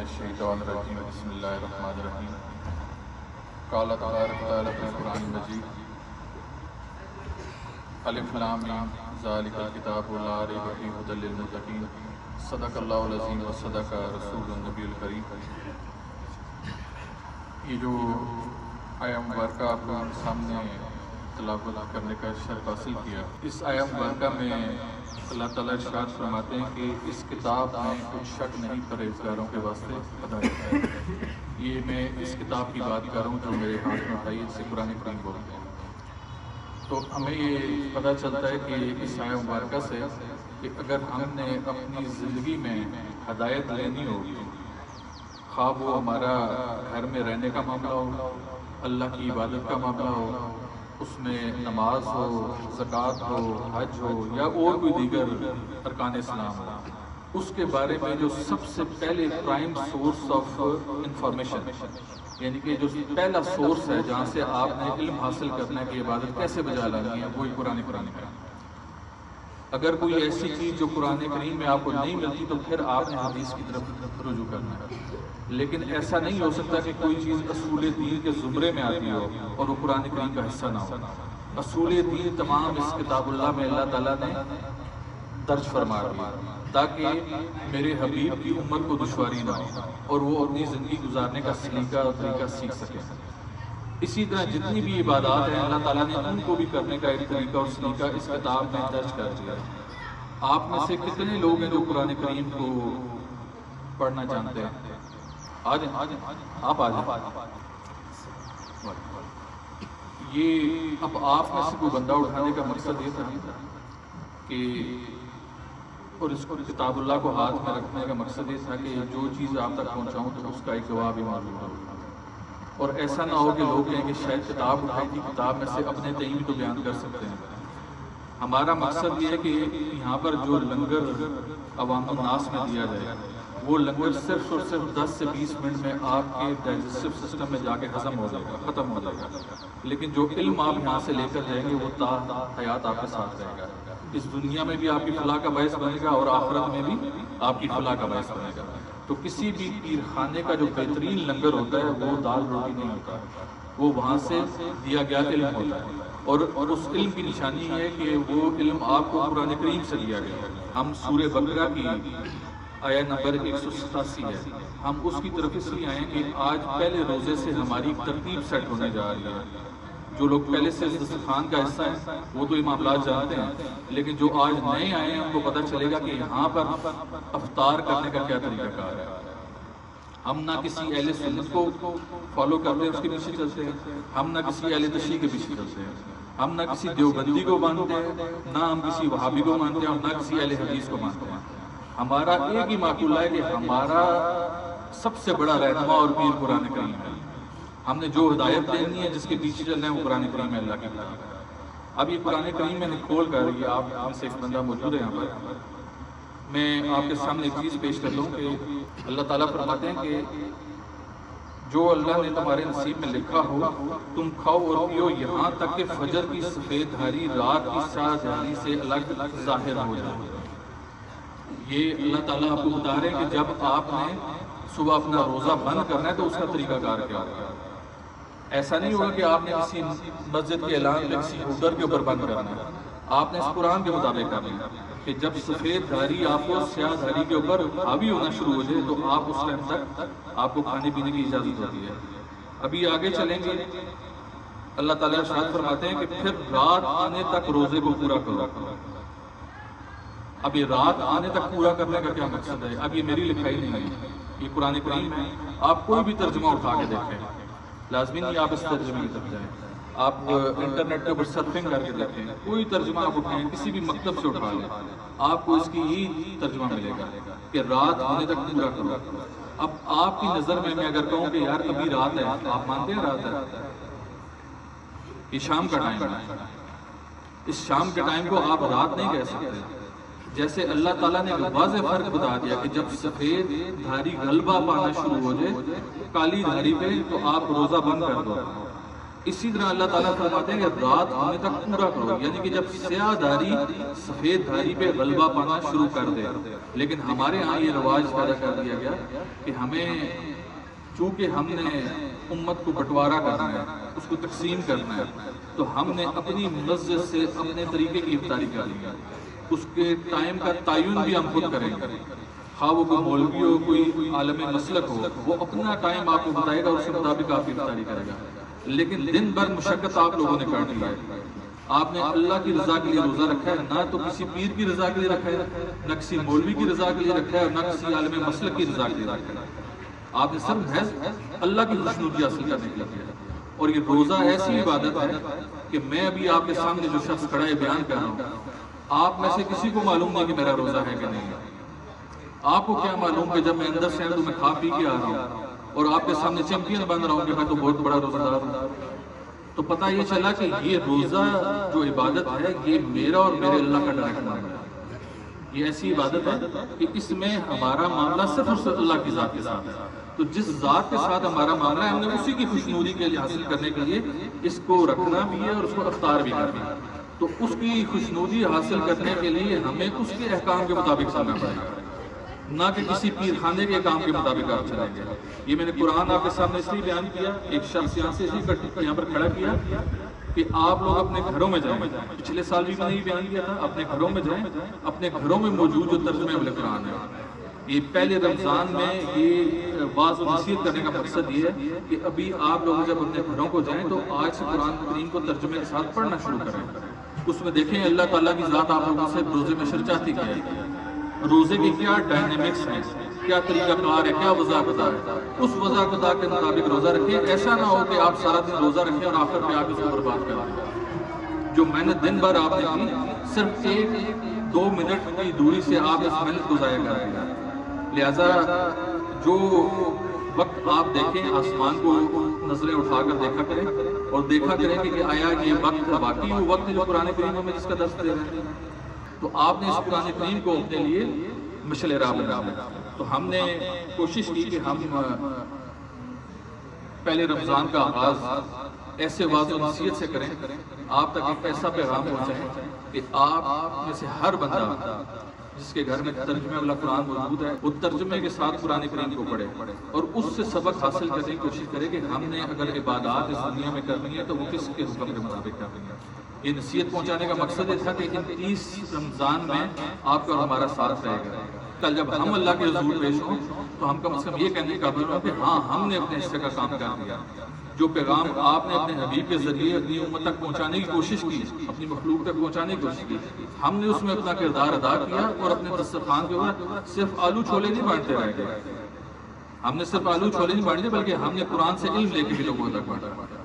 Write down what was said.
الشیطان الرجیم بسم اللہ الرحمن الرحیم قال تبارک وتعالی فی القرآن المجید الف لام میم ذالک الکتاب لا ریب فیہ ھدی للمتقین صدق اللہ العظیم و صدق رسول النبی الکریم۔ یہ جو آیہ مبارکہ آپ کو سامنے تلاوت کرنے کا شرف حاصل کیا، اس آیہ مبارکہ میں اللہ تعالیٰ ارشاد فرماتے ہیں کہ اس کتاب میں کچھ شک نہیں پرہیزگاروں کے واسطے ہدایت ہے۔ یہ میں اس کتاب کی بات کر رہا ہوں جو میرے ہاتھ میں اٹھائی، اس سے قرآن کریم بولتے ہیں۔ تو ہمیں یہ پتہ چلتا ہے کہ اس آیہ مبارکہ سے کہ اگر ہم نے اپنی زندگی میں ہدایت لینی ہو، خواہ وہ ہمارا گھر میں رہنے کا معاملہ ہو، اللہ کی عبادت کا معاملہ ہو، اس میں نماز ہو، زکوٰۃ ہو، حج ہو یا اور کوئی دیگر ارکان اسلام ہو، اس کے بارے میں جو سب سے پہلے پرائم سورس آف انفارمیشن، یعنی کہ جو پہلا سورس ہے جہاں سے آپ نے علم حاصل کرنا ہے کہ عبادت کیسے بجا لانی ہے، وہی قرآن کریم ہے۔ اگر کوئی ایسی چیز جو قرآن کریم میں آپ کو نہیں ملتی تو پھر آپ نے حدیث کی طرف رجوع کرنا ہے۔ لیکن ایسا نہیں ہو سکتا کہ کوئی چیز اصول دین کے زمرے میں آتی ہو اور وہ قرآن کریم کا حصہ نہ ہو۔ اصول دین تمام اس کتاب اللہ میں اللہ تعالیٰ نے درج فرما دیا تاکہ میرے حبیب کی امت کو دشواری نہ ہو اور وہ اپنی زندگی گزارنے کا سلیقہ اور طریقہ سیکھ سکے۔ اسی طرح جتنی بھی عبادات ہیں اللہ تعالیٰ نے ان کو بھی کرنے کا ایک طریقہ اور سلیقہ اس کتاب میں درج کر دیا ہے۔ آپ میں سے کتنے لوگ ہیں جو قرآن کریم کو پڑھنا جانتے ہیں؟ آ جائیں، آپ آ جائیں۔ یہ اب آپ میں سے کوئی بندہ اٹھانے کا مقصد یہ تھا کہ اور اس کو کتاب اللہ کو ہاتھ میں رکھنے کا مقصد یہ تھا کہ جو چیز آپ تک پہنچاؤں تو اس کا ایک گواہ بھی معلوم ہو، اور ایسا نہ ہو کہ لوگ کہیں کہ شاید کتاب اٹھائی تھی، کتاب میں سے اپنے تئیں بھی تو بیان کر سکتے ہیں۔ ہمارا مقصد یہ ہے کہ یہاں پر جو لنگر عوام الناس میں دیا جائے وہ لنگر صرف اور صرف 10 سے 20 منٹ میں آپ کے ڈائجسٹو سسٹم میں جا کے ہضم ہو جائے گا، ختم ہو جائے گا، لیکن جو علم آپ یہاں سے لے کر جائیں گے وہ تا حیات آپ کے ساتھ رہے گا۔ اس دنیا میں بھی آپ کی فلاح کا باعث بنے گا اور آخرت میں بھی آپ کی فلاح کا باعث بنے گا۔ تو کسی بھی پیر خانے کا جو بہترین لنگر ہوتا ہے وہ دال روٹی نہیں ہوتا، وہ وہاں سے دیا گیا علم ہوتا ہے، اور اس علم کی نشانی ہے کہ وہ علم آپ کو قرآن کریم سے دیا گیا ہے۔ ہم سورہ بقرہ کی آیہ نمبر 187 ہے، ہم اس کی طرف اس لیے آئے ہیں کہ آج پہلے روزے سے ہماری ترتیب سیٹ ہونے جا رہی ہے۔ جو لوگ پہلے سے دسترخوان کا حصہ ہیں وہ تو یہ معاملات جانتے ہیں، لیکن جو آج نئے آئے ہیں ان کو پتہ چلے گا کہ یہاں پر افطار کرنے کا کیا طریقہ کار ہے۔ ہم نہ کسی اہل سنت کو فالو کرتے ہیں، اس کے پیچھے چلتے ہیں، ہم نہ کسی اہل تشیع کے پیچھے چلتے ہیں، ہم نہ کسی دیوبندی کو مانتے ہیں، نہ ہم کسی وہابی کو مانتے ہیں، اور نہ کسی اہل حدیث کو مانتے ہیں۔ ہمارا ایک ہی معقولہ ہے کہ ہمارا سب سے بڑا رہنما اور پیر قرآن کریم ہے۔ ہم نے جو ہدایت دینی ہے، جس کے پیچھے چلنا ہے، وہ قرآن کریم ہے، اللہ کی کتاب ہے۔ اب یہ قرآن کریم میں کھول کر یہ آپ میں سے ایک بندہ موجود ہے یہاں پر، میں آپ کے سامنے ایک چیز پیش کر لوں کہ اللہ تعالیٰ فرماتے ہیں کہ جو اللہ نے تمہارے نصیب میں لکھا ہو تم کھاؤ اور پیو یہاں تک کہ فجر کی سفید دھاری رات کی سیاہ دھاری سے الگ ظاہر ہو جائے۔ یہ اللہ تعالیٰ آپ کو بتا رہے ہیں کہ جب آپ نے صبح اپنا روزہ بند کرنا ہے تو اس کا طریقہ کار کیا ہوگا۔ ایسا نہیں ہوگا کہ آپ نے کسی مسجد کے اعلان پہ کسی ہوٹل کے اوپر بند کرنا ہے، آپ نے اس قرآن کے مطابق کرنا ہے کہ جب سفید دھاری آپ کو سیاہ دھاری کے اوپر حاوی ہونا شروع ہو جائے تو آپ اس ٹائم تک آپ کو کھانے پینے کی اجازت ہوتی ہے۔ ابھی آگے چلیں گے، اللہ تعالیٰ ارشاد فرماتے ہیں کہ پھر رات آنے تک روزے کو پورا کرو۔ اب یہ رات آنے تک پورا کرنے کا کیا مقصد ہے؟ اب یہ میری لکھائی نہیں ہے، یہ قرآن کریم ہے۔ آپ کوئی بھی ترجمہ اٹھا کے دیکھیں، لازمی نہیں آپ اس ترجمے کی طرف جائیں، آپ انٹرنیٹ کے اوپر سرفنگ کر کے دیکھیں، کوئی ترجمہ آپ اٹھائیں، کسی بھی مکتب سے اٹھا لیں، آپ کو اس کی ہی ترجمہ ملے گا کہ رات آنے تک پورا کرو۔ اب آپ کی نظر میں اگر کہوں کہ یار ابھی رات ہے، آپ مانتے ہیں رات ہے؟ یہ شام کا ٹائم ہے، اس شام کے ٹائم کو آپ رات نہیں کہہ سکتے۔ جیسے اللہ تعالیٰ نے واضح فرق بتا دیا کہ جب سفید دھاری غلبہ پانا شروع ہو جائے کالی دھاری پہ تو آپ روزہ بند کر دو۔ اسی طرح اللہ تعالیٰ فرماتے ہیں کہ رات ہونے تک پورا کرو، یعنی کہ جب سیاہ دھاری سفید دھاری پہ غلبہ پانا شروع کر دے. لیکن ہمارے ہاں یہ رواج پیدا کر دیا گیا کہ ہمیں چونکہ ہم نے امت کو بٹوارا کرنا ہے، اس کو تقسیم کرنا ہے، تو ہم نے اپنی مسجد سے اپنے طریقے کی افطاری کر لی ہے. اس کے ٹائم کا تعین بھی ہم خود کریں گے، خواہ وہ کوئی مولوی ہو، کوئی عالم مسلک ہو، وہ اپنا ٹائم آپ کو بتائے گا اور اس کے مطابق آپ افطاری کرے گا. لیکن دن بھر مشقت آپ لوگوں نے کر دی ہے. آپ نے اللہ کی رضا کے لیے روزہ رکھا ہے، نہ تو کسی پیر کی رضا کے لیے رکھا ہے، نہ کسی مولوی کی رضا کے لیے رکھا ہے، اور نہ کسی عالم مسلک کی رضا کے لیے رکھا ہے. آپ نے صرف محض اللہ کی خوشنودی حاصل کرنے کے لیے. اور یہ روزہ ایسی عبادت ہے کہ میں ابھی آپ کے سامنے جو شخص کھڑا ہے بیان کر رہا ہوں، آپ میں سے کسی کو معلوم نہیں کہ میرا روزہ ہے کہ نہیں. آپ کو کیا معلوم کہ جب میں اندر سے تو میں کھا پی کے آ رہا ہوں اور آپ کے سامنے چیمپئن بن رہا ہوں کہ میں تو بہت بڑا روزہ دار ہوں. تو پتہ یہ چلا کہ یہ روزہ جو عبادت ہے یہ میرا اور میرے اللہ کا ڈائریکٹ معاملہ ہے. یہ ایسی عبادت ہے کہ اس میں ہمارا معاملہ صرف اللہ کی ذات کے ساتھ ہے. تو جس ذات کے ساتھ ہمارا معاملہ ہے، ہم نے اسی کی خوشنودی کے لیے حاصل کرنے کے لیے اس کو رکھنا بھی ہے اور اس کو اختیار بھی کرنا ہے. تو اس کی خوشنودی حاصل کرنے کے لیے ہمیں اس کے احکام کے مطابق چلنا پڑے گا، نہ کہ کسی پیر خانے کے احکام کے مطابق آپ چلیں گے. یہ میں نے قرآن آپ کے سامنے اس لیے بیان کیا، ایک شخص یہاں سے یہاں پر کھڑا کیا کہ آپ لوگ اپنے گھروں میں جائیں. پچھلے سال بھی میں نے یہ بیان کیا تھا، اپنے گھروں میں جائیں. اپنے گھروں میں موجود جو ترجمے والے قرآن ہے، یہ پہلے رمضان میں یہ واضح و نصیحت کرنے کا مقصد یہ ہے کہ ابھی آپ لوگ جب اپنے گھروں کو جائیں تو آج سے قرآن کریم کو ترجمے کے ساتھ پڑھنا شروع کریں. اس میں دیکھیں اللہ تعالیٰ کی ذات آپ لوگوں سے روزے میں چاہتی کیا ہے، روزے کی کیا ڈائنامکس ہیں، کیا طریقہ کار ہے، کیا وضاحت ہے. اس وضاحت کے مطابق روزہ رکھیں. ایسا نہ ہو کہ آپ سارا دن روزہ رکھیں اور آخر پہ آپ اس کو برباد کر دیں. جو محنت دن بھر آپ نے کی، صرف 1-2 منٹ کی دوری سے آپ اس محنت کو ضائع کر دیا. لہذا جو وقت آپ دیکھیں آسمان کو نظریں اٹھا کر دیکھا کریں اور دیکھا کریں کہ آیا یہ وقت واقعی وہ وقت جو قرآن کریم میں جس کا درس دے رہے ہیں. تو آپ نے اس قرآن کریم کو اپنے لیے مشعل راہ بنایا. تو ہم نے کوشش کی کہ ہم پہلے رمضان کا آغاز ایسے واضح و نصیحت سے کریں، آپ تک ایک ایسا پیغام پہنچائیں کہ آپ میں سے ہر بندہ جس کے گھر میں ترجمے والا قرآن موجود ہے وہ ترجمے کے ساتھ قرآن کریم کو پڑھے اور اس سے سبق حاصل کرنے کی کوشش کرے کہ ہم نے اگر عبادات اس دنیا میں کرنی ہے تو وہ کس کے حکم کے مطابق کرنی ہے. یہ نصیحت پہنچانے کا مقصد یہ تھا کہ ان 30 رمضان میں آپ کا اور ہمارا ساتھ رہے گا. کل جب ہم اللہ کے حضور پیش ہوں تو ہم کم از کم یہ کہنے کے قابل ہوں کہ ہاں ہم نے اپنے حصے کا کام کر دیا. جو پیغام آپ نے اپنے حبیب کے ذریعے اپنی امت تک پہنچانے کی کوشش کی، اپنی مخلوق تک پہنچانے کی کوشش کی، ہم نے اس میں اپنا کردار ادا کیا اور اپنے دسترخوان کے اوپر صرف آلو چھولے نہیں بانٹتے رہ گئے. ہم نے صرف آلو چھولے نہیں بانٹے بلکہ ہم نے قرآن سے علم لے کے بھی لوگوں تک بانٹا.